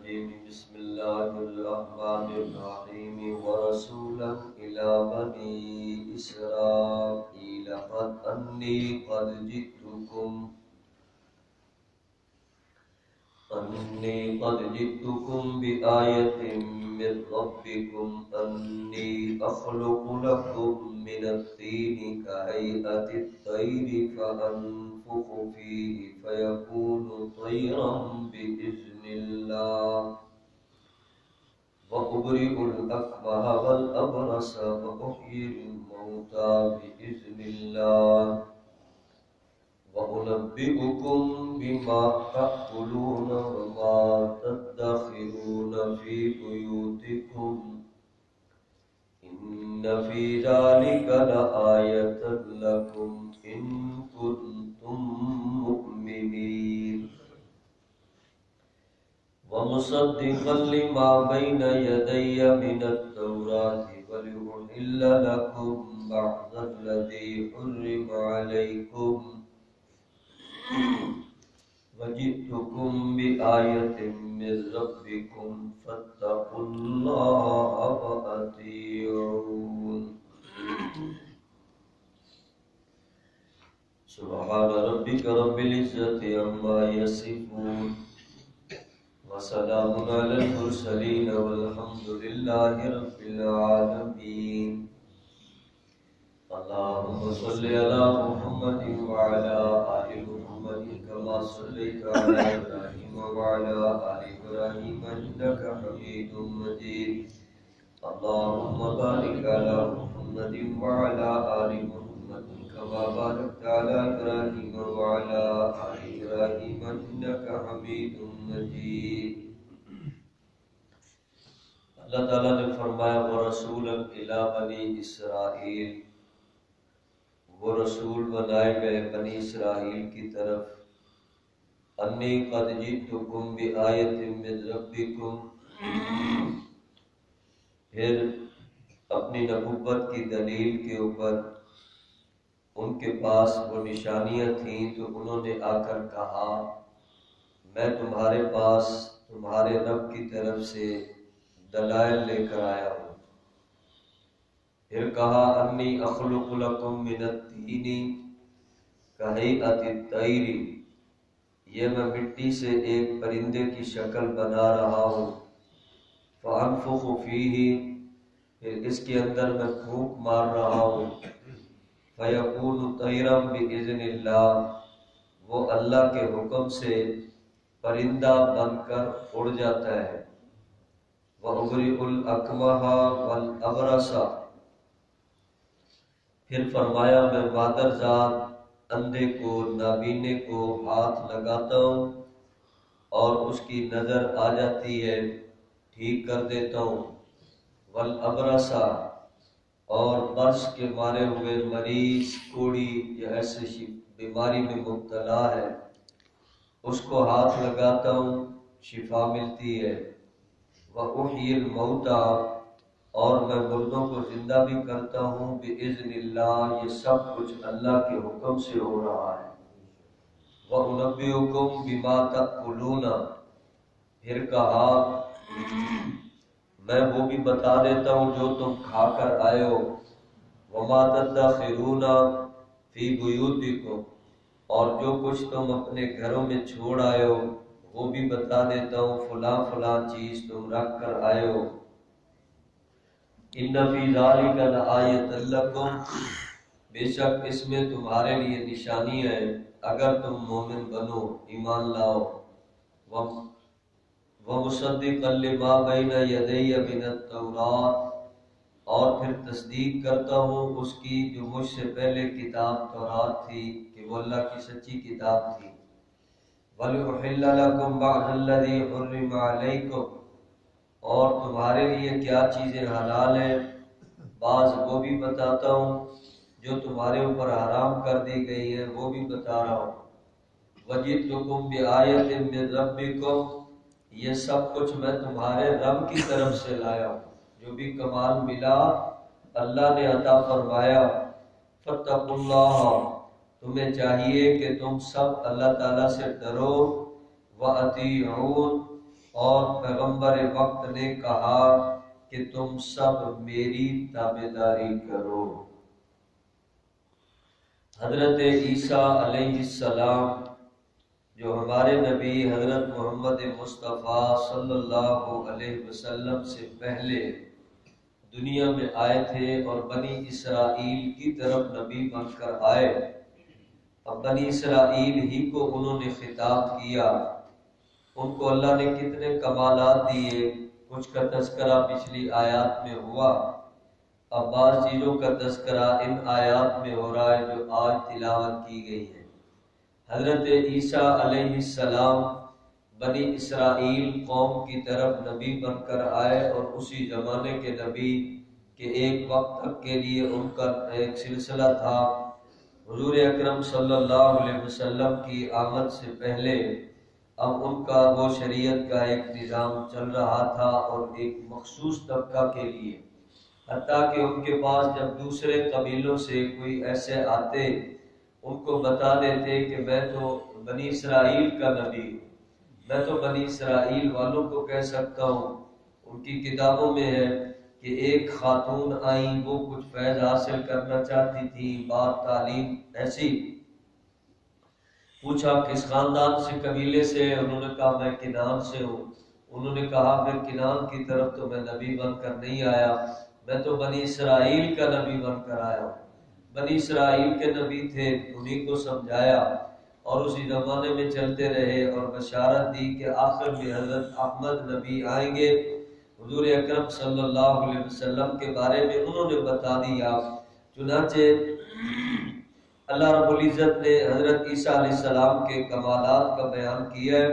الرجيم بسم الله الرحمن الرحيم ورسولا إلى بني إسرائيل أني قد جئتكم بآية من ربكم أني أخلق لكم من الطين كهيئة الطير فأنفخ فيه فيكون طيرا بإذن الله وأبرئ الأكمه والأبرص وأحيي الموتى بإذن الله وأنبئكم بما تأكلون وما تدخرون في بيوتكم إن في ذلك لآية لكم إن كنتم مؤمنين ومصدقا لما بين يدي من التوراة ولأحل لكم بعض الذي حرم عليكم وجئتكم بآية من ربكم فاتقوا الله وأطيعون سبحان ربك رب العزة عما يصفون وسلام على المرسلين والحمد لله رب العالمين اللهم صل على محمد وعلى آل محمد كما صليت على إبراهيم وعلى آل إبراهيم إنك حميد مجيد اللهم بارك على محمد وعلى آل محمد كما باركت على إبراهيم وعلى آل إبراهيم إنك حميد مجيد اللہ تعالیٰ نے فرمایا وَرَسُولًا إِلَىٰ بَنِي إِسْرَائِيل، وہ رسول بنائے گئے بنی اسرائیل کی طرف انی قد جئتکم بآیۃ من ربکم، پھر اپنی نبوت کی دلیل کے اوپر ان کے پاس وہ نشانیاں تھیں تو انہوں نے آ کر کہا میں تمہارے پاس تمہارے رب کی طرف سے دلائل لے کر آیا ہوں۔ پھر کہا انی اخلق لکم من الطین کہیئۃ الطیر، یہ میں مٹی سے ایک پرندے کی شکل بنا رہا ہوں، فانفخ فیہ، پھر اس کے اندر میں پھونک مار رہا ہوں، فیکون طیرا باذن اللہ، وہ اللہ کے حکم سے پرندہ بن کر اڑ جاتا ہے، وَأُبْرِئُ الْأَكْمَحَ وَالْأَبْرَصَ، پھر فرمایا میں مادر ذات اندھے کو نابینے کو ہاتھ لگاتا ہوں اور اس کی نظر آ جاتی ہے، ٹھیک کر دیتا ہوں، وَالْأَبْرَصَ، اور برس کے مارے ہوئے مریض کوڑی یا ایسے بیماری میں مبتلا ہے اس کو ہاتھ لگاتا ہوں، شفا ملتی ہے، وَأُحْيِي الْمَوْتَى، اور میں مردوں کو زندہ بھی کرتا ہوں، بِإِذْنِ اللہ، یہ سب کچھ اللہ کے حکم سے ہو رہا ہے، وَأُنَبِّئُكُمْ بِمَا تَأْكُلُونَ، پھر کہا میں وہ بھی بتا دیتا ہوں جو تم کھا کر آئے ہو، وَمَا تَدَّخِرُونَ فِي بُيُوتِكُمْ، اور جو کچھ تم اپنے گھروں میں چھوڑ آئے ہو وہ بھی بتا دیتا ہوں، فلاں فلاں چیز تم رکھ کر آئے ہو، ان فی ذلک لآیۃ لکم، بے شک اس میں تمہارے لیے نشانی ہے اگر تم مومن بنو، ایمان لاؤ، ومصدقا لما بین یدی من التوراۃ، اور پھر تصدیق کرتا ہوں اس کی جو مجھ سے پہلے کتاب تورات تھی کہ وہ اللہ کی سچی کتاب تھی، وَلِأُحِلَّ لَكُمْ بَعْضَ الَّذِي حُرِّمَ عَلَيْكُمْ، اور تمہارے لیے کیا چیزیں حلال ہیں بعض وہ بھی بتاتا ہوں، جو تمہارے اوپر حرام کر دی گئی ہیں وہ بھی بتا رہا ہوں، وَجِئْتُكُمْ بِآیَةٍ مِّن رَبِّكُمْ، یہ سب کچھ میں تمہارے رب کی طرف سے لایا ہوں، جو بھی کمال ملا اللہ نے عطا فرمایا، فَاتَّقُوا اللَّهَ، تمہیں چاہیے کہ تم سب اللہ تعالیٰ سے ڈرو، وَأَطِیعُونِ، اور پیغمبر وقت نے کہا کہ تم سب میری تابعداری کرو۔ حضرت عیسیٰ علیہ السلام جو ہمارے نبی حضرت محمد مصطفیٰ صلی اللہ علیہ وسلم سے پہلے دنیا میں آئے تھے اور بنی اسرائیل کی طرف نبی بن کر آئے، اب بنی اسرائیل ہی کو انہوں نے خطاب کیا، ان کو اللہ نے کتنے کمالات دیے، کچھ کا تذکرہ پچھلی آیات میں ہوا، اب بعض چیزوں کا تذکرہ ان آیات میں ہو رہا ہے جو آج تلاوت کی گئی ہے۔ حضرت عیسیٰ علیہ السلام بنی اسرائیل قوم کی طرف نبی بن کر آئے، اور اسی زمانے کے نبی کہ ایک وقت تک کے لیے ان کا ایک سلسلہ تھا۔ حضور اکرم صلی اللہ علیہ وسلم کی آمد سے پہلے اب ان کا وہ شریعت کا ایک نظام چل رہا تھا، اور ایک مخصوص طبقہ کے لیے، حتیٰ کہ ان کے پاس جب دوسرے قبیلوں سے کوئی ایسے آتے ان کو بتا دیتے کہ میں تو بنی اسرائیل کا نبی ہوں، میں تو بنی اسرائیل والوں کو کہہ سکتا ہوں۔ ان کی کتابوں میں ہے کہ ایک خاتون آئیں، وہ کچھ فیض حاصل کرنا چاہتی تھی، بات تعلیم ایسی، پوچھا کس خاندان سے، قبیلے سے، انہوں نے کہا میں کنان سے ہوں۔ انہوں نے کہا پھر کنان کی طرف تو میں نبی بن کر نہیں آیا، میں تو بنی اسرائیل کا نبی بن کر آیا ہوں۔ بنی اسرائیل کے نبی تھے، انہیں کو سمجھایا اور اسی زمانے میں چلتے رہے، اور بشارت دی کہ آخر میں حضرت احمد نبی آئیں گے۔ حضور اکرم صلی اللہ علیہ وسلم کے بارے میں انہوں نے بتا دیا۔ چنانچہ اللہ رب العزت نے حضرت عیسیٰ علیہ السلام کے کمالات کا بیان کیا ہے،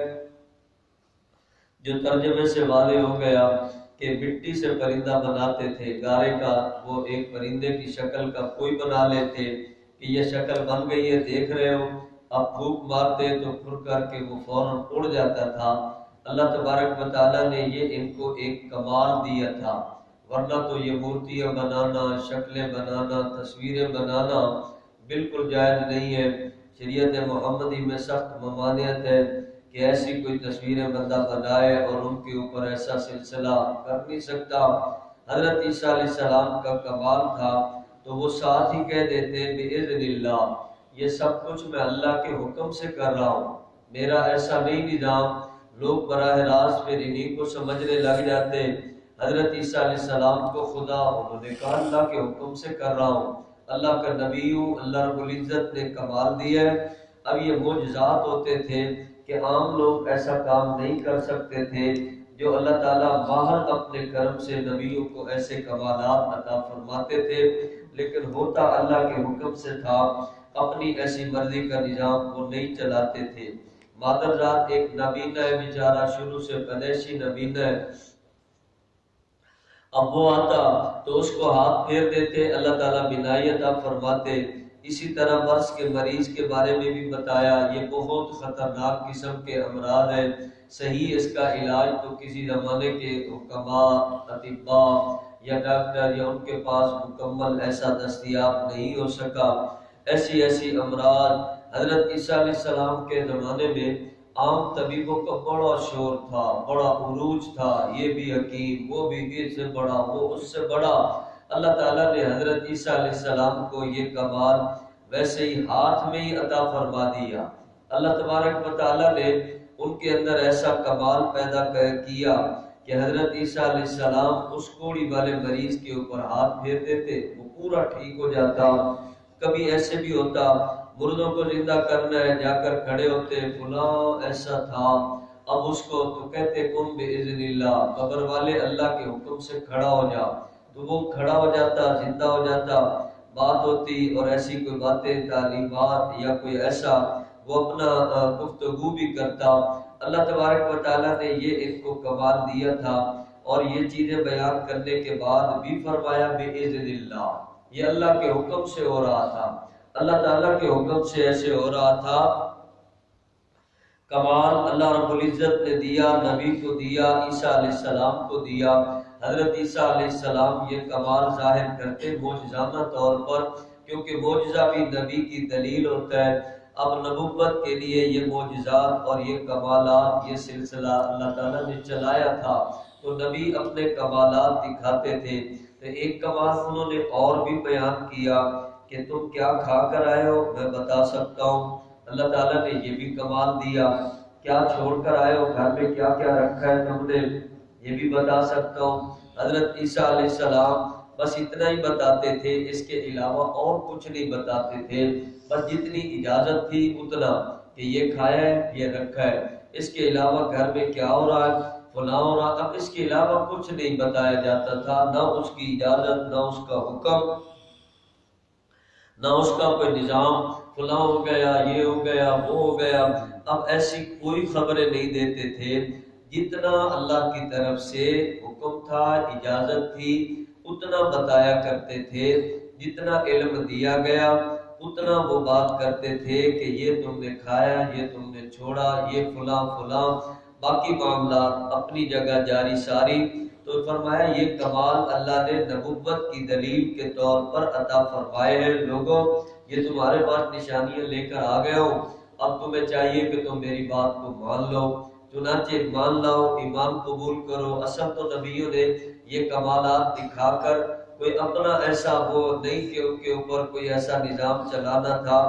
جو ترجمے سے واضح ہو گیا کہ مٹی سے پرندہ بناتے تھے، گارے کا وہ ایک پرندے کی شکل کا کوئی بنا لیتے کہ یہ شکل بن گئی ہے، دیکھ رہے ہو، اب پھونک مارتے تو پھر کر کے وہ فوراً اڑ جاتا تھا۔ اللہ تبارک و تعالیٰ نے یہ ان کو ایک کمال دیا تھا، ورنہ تو یہ مورتیاں بنانا، شکلیں بنانا، تصویریں بنانا بالکل جائز نہیں ہے۔ شریعت محمدی میں سخت ممانعت ہے کہ ایسی کوئی تصویریں بندہ بنائے اور ان کے اوپر ایسا سلسلہ کر نہیں سکتا۔ حضرت عیسیٰ علیہ السلام کا کمال تھا تو وہ ساتھ ہی کہہ دیتے بِإِذْنِ اللَّهِ، یہ سب کچھ میں اللہ کے حکم سے کر رہا ہوں، میرا ایسا نہیں نظام۔ لوگ براہ راست پھر انہیں کو سمجھنے لگ جاتے، حضرت عیسیٰ علیہ السلام کو خدا، انہوں نے کہا اللہ کے حکم سے کر رہا ہوں، اللہ کا نبی ہوں، اللہ رب العزت نے کمال دیا ہے۔ اب یہ معجزات ہوتے تھے کہ عام لوگ ایسا کام نہیں کر سکتے تھے، جو اللہ تعالیٰ باہر اپنے کرم سے نبیوں کو ایسے کمالات عطا فرماتے تھے، لیکن ہوتا اللہ کے حکم سے تھا، اپنی ایسی مرضی کا نظام وہ نہیں چلاتے تھے۔ مادر ذات ایک نابینا ہے بیچارہ، شروع سے پیدائشی نابینا ہے، اب وہ آتا تو اس کو ہاتھ پھیر دیتے، اللہ تعالیٰ بینائی عطا فرماتے۔ اسی طرح برس کے مریض کے بارے میں بھی بتایا، یہ بہت خطرناک قسم کے امراض ہے، صحیح اس کا علاج تو کسی زمانے کے حکماء، اطباء یا ڈاکٹر یا ان کے پاس مکمل ایسا دستیاب نہیں ہو سکا۔ ایسی ایسی امراض حضرت عیسیٰ علیہ السلام کے زمانے میں عام طبیبوں کا بڑا شور تھا، بڑا عروج تھا، یہ بھی حکیم، وہ بھی اس سے بڑا، وہ اس سے بڑا۔ اللہ تعالیٰ نے حضرت عیسیٰ علیہ السلام کو یہ کمال ویسے ہی ہاتھ میں ہی عطا فرما دیا۔ اللہ تبارک و تعالیٰ نے ان کے اندر ایسا کمال پیدا کیا کہ حضرت عیسیٰ علیہ السلام اس کوڑی والے مریض کے اوپر ہاتھ پھیر دیتے، وہ پورا ٹھیک ہو جاتا۔ کبھی ایسے بھی ہوتا، مردوں کو زندہ کرنا ہے، جا کر کھڑے ہوتے، فلاں ایسا تھا، اب اس کو تو کہتے کن بِإِذْنِ اللَّهِ، قبر والے اللہ کے حکم سے کھڑا ہو جا، تو وہ کھڑا ہو جاتا، زندہ ہو جاتا۔ بات ہوتی اور ایسی کوئی باتیں، تعلیمات یا کوئی ایسا، وہ اپنا گفتگو بھی کرتا۔ اللہ تبارک و تعالیٰ نے یہ ان کو کمال دیا تھا، اور یہ چیزیں بیان کرنے کے بعد بھی فرمایا بِإِذْنِ اللَّهِ، یہ اللہ کے حکم سے ہو رہا تھا، اللہ تعالیٰ کے حکم سے ایسے ہو رہا تھا۔ کمال اللہ رب العزت نے دیا، نبی کو دیا، عیسیٰ علیہ السلام کو دیا۔ حضرت عیسیٰ علیہ السلام یہ کمال ظاہر کرتے معجزانہ طور پر، کیونکہ معجزہ بھی نبی کی دلیل ہوتا ہے۔ اب نبوت کے لیے یہ معجزات اور یہ کمالات، یہ سلسلہ اللہ تعالیٰ نے چلایا تھا، تو نبی اپنے کمالات دکھاتے تھے۔ تو ایک کمال انہوں نے اور بھی بیان کیا کہ تم کیا کھا کر آئے ہو، میں بتا سکتا ہوں۔ اللہ تعالیٰ نے یہ بھی کمال دیا، کیا چھوڑ کر آئے ہو، گھر میں کیا کیا رکھا ہے تم نے، یہ بھی بتا سکتا ہوں۔ حضرت عیسیٰ علیہ السلام بس اتنا ہی بتاتے تھے، اس کے علاوہ اور کچھ نہیں بتاتے تھے، بس جتنی اجازت تھی اتنا کہ یہ کھایا ہے، یہ رکھا ہے، اس کے علاوہ گھر میں کیا ہو رہا ہے، فلاں ہو رہا۔ اب اس کے علاوہ کچھ نہیں بتایا جاتا تھا، نہ اس کی اجازت، نہ اس کا حکم، نہ اس کا کوئی نظام، فلاں ہو گیا، یہ ہو گیا، وہ ہو گیا۔ اب ایسی کوئی خبریں نہیں دیتے تھے، جتنا اللہ کی طرف سے حکم تھا، اجازت تھی، اتنا بتایا کرتے تھے۔ جتنا علم دیا گیا اتنا وہ بات کرتے تھے کہ یہ تم نے کھایا، یہ تم نے چھوڑا، یہ فلاں فلاں، باقی معاملات اپنی جگہ جاری ساری۔ تو فرمایا یہ کمال اللہ نے نبوت کی دلیل کے طور پر عطا فرمائے ہیں۔ لوگوں، یہ تمہارے پاس نشانیاں لے کر آ گیا ہوں، اب تمہیں چاہیے کہ تم میری بات کو مان لو۔ چنانچہ مان لاؤ، ایمان قبول کرو۔ اصل تو نبیوں نے یہ کمالات دکھا کر کوئی اپنا ایسا وہ نہیں کہ ان کے اوپر کوئی ایسا نظام چلانا تھا،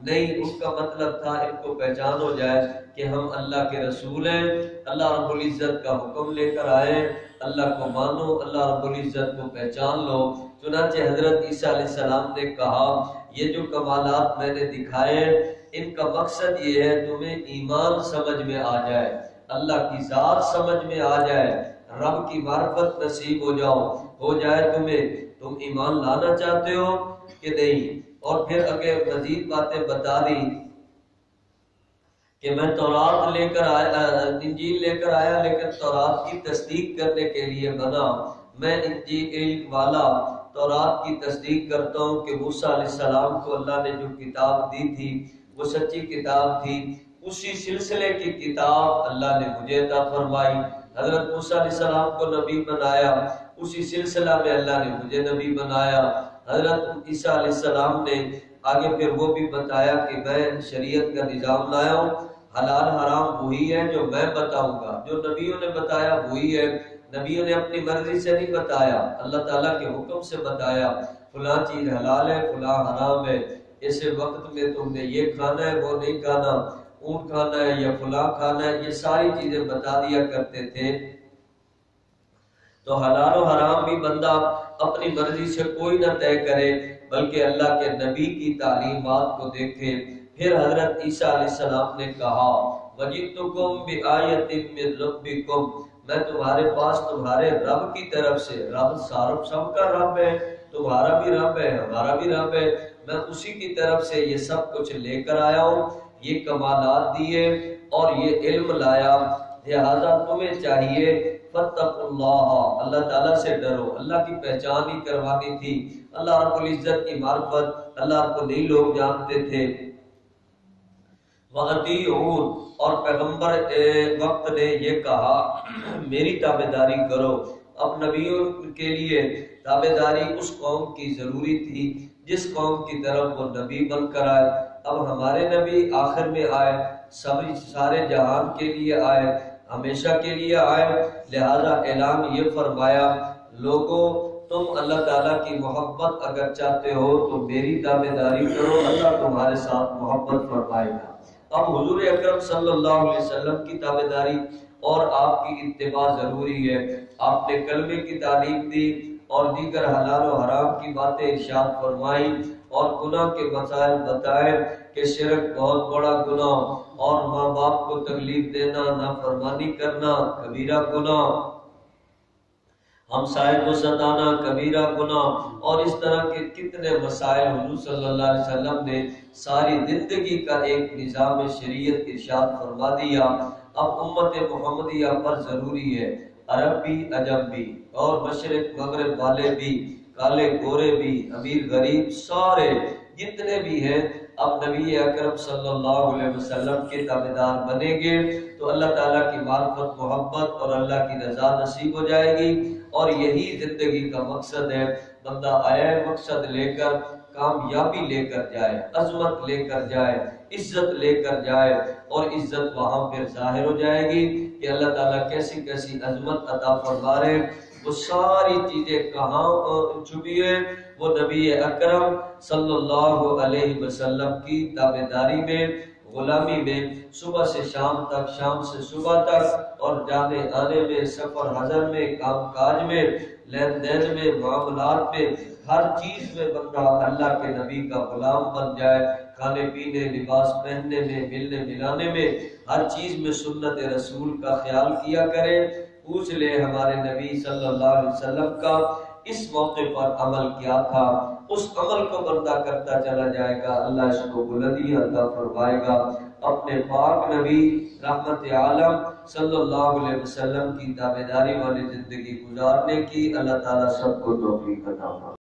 نہیں، ان کا مطلب تھا ان کو پہچان ہو جائے کہ ہم اللہ کے رسول ہیں، اللہ رب العزت کا حکم لے کر آئے، اللہ کو مانو، اللہ رب العزت کو پہچان لو۔ چنانچہ حضرت عیسیٰ علیہ السلام نے کہا یہ جو کمالات میں نے دکھائے ان کا مقصد یہ ہے تمہیں ایمان سمجھ میں آ جائے، اللہ کی ذات سمجھ میں آ جائے، رب کی معرفت نصیب ہو جائے تمہیں۔ تم ایمان لانا چاہتے ہو کہ نہیں؟ اور پھر اگر مزید باتیں بتا دی کہ میں تورات لے کر آیا، انجیل لے کر آیا، لیکن تورات کی تصدیق کرنے کے لیے بنا، میں انجیل والا تورات کی تصدیق کرتا ہوں کہ موسیٰ علیہ السلام کو اللہ نے جو کتاب دی تھی وہ سچی کتاب تھی، اسی سلسلے کی کتاب اللہ نے مجھے عطا فرمائی۔ حضرت موسیٰ علیہ السلام کو نبی بنایا، اسی سلسلہ میں اللہ نے مجھے نبی بنایا۔ حضرت عیسیٰ علیہ السلام نے آگے پھر وہ بھی بتایا کہ میں شریعت کا نظام لایا ہوں، حلال حرام وہی ہے جو میں بتاؤں گا، جو نبیوں نے بتایا وہی ہے، نبیوں نے اپنی مرضی سے نہیں بتایا، اللہ تعالیٰ کے حکم سے بتایا، فلاں چیز حلال ہے، فلاں حرام ہے، اس وقت میں تم نے یہ کھانا ہے، وہ نہیں کھانا، اونٹ کھانا ہے یا فلاں کھانا ہے، یہ ساری چیزیں بتا دیا کرتے تھے۔ تو حلال و حرام بھی بندہ اپنی مرضی سے کوئی نہ طے کرے، بلکہ اللہ کے نبی کی تعلیمات کو دیکھے۔ پھر حضرت عیسیٰ علیہ السلام نے کہا وَجِئْتُكُمْ بِآیَةٍ مِّن رَبِّكُمْ، میں تمہارے پاس تمہارے رب کی طرف سے، رب سب کا رب ہے، تمہارا بھی رب ہے، ہمارا بھی رب ہے، میں اسی کی طرف سے یہ سب کچھ لے کر آیا ہوں، یہ کمالات دیے اور یہ علم لایا، لہذا تمہیں چاہیے فَاتَّقُوا اللَّهَ، اللہ تعالیٰ سے ڈرو۔ اللہ کی پہچان ہی کروانی تھی، اللہ رب العزت کی معرفت اللہ کو نہیں لوگ جانتے تھے۔ وَأَطِيعُونِ، اور پیغمبر وقت نے یہ کہا میری تابعداری کرو۔ اب نبیوں کے لیے تابعداری اس قوم کی ضروری تھی جس قوم کی طرف وہ نبی بن کر آئے۔ اب ہمارے نبی آخر میں آئے، سارے جہان کے لیے آئے، ہمیشہ کے لیے آئے، لہذا اعلان یہ فرمایا لوگوں تم اللہ تعالیٰ کی محبت اگر چاہتے ہو تو میری تابعداری کرو، اللہ تمہارے ساتھ محبت فرمائے گا۔ اب حضور اکرم صلی اللہ علیہ وسلم کی تابعداری اور آپ کی اتباع ضروری ہے۔ آپ نے کلمے کی تعلیم دی اور دیگر حلال و حرام کی باتیں ارشاد فرمائی اور گناہ کے مسائل بتائے کہ شرک بہت بڑا گناہ اور ماں باپ کو تکلیف دینا، نافرمانی کرنا کبیرہ گناہ، ہمسائے کو ستانا کبیرہ گناہ، اور اس طرح کے کتنے مسائل حضور صلی اللہ علیہ وسلم نے ساری زندگی کا ایک نظام شریعت ارشاد فرما دیا۔ اب امت محمدیہ پر ضروری ہے، عرب بھی عجم بھی اور مشرق مغرب والے بھی، کالے گورے بھی، امیر غریب، سارے جتنے بھی ہیں اب نبی اکرم صلی اللہ علیہ وسلم کے تابعدار بنیں گے تو اللہ تعالیٰ کی معرفت، محبت اور اللہ کی رضا نصیب ہو جائے گی، اور یہی زندگی کا مقصد ہے۔ بندہ آیا ہے مقصد لے کر، کامیابی لے کر جائے، عظمت لے کر جائے، عزت لے کر جائے، اور عزت وہاں پھر ظاہر ہو جائے گی کہ اللہ تعالیٰ کیسی کیسی عظمت عطا فرما رہے۔ وہ ساری چیزیں کہاں چھپی ہے؟ وہ نبی اکرم صلی اللہ علیہ وسلم کی تابعداری میں، غلامی میں، صبح سے شام تک، شام سے صبح تک، اور جانے آنے میں، سفر حضر میں، کام کاج میں، لین دین میں، معاملات میں، ہر چیز میں بندہ اللہ کے نبی کا غلام بن جائے۔ کھانے پینے، لباس پہننے میں، ملنے ملانے میں، ہر چیز میں سنت رسول کا خیال کیا کرے۔ پوچھ لے ہمارے نبی صلی اللہ علیہ وسلم کا اس موقع پر عمل کیا تھا، اس عمل کو بندہ کرتا چلا جائے گا، اللہ اس کو بلندی عطا فرمائے گا۔ اپنے پاک نبی رحمت عالم صلی اللہ علیہ وسلم کی تابعداری والی زندگی گزارنے کی اللہ تعالیٰ سب کو توفیق عطا فرمائے۔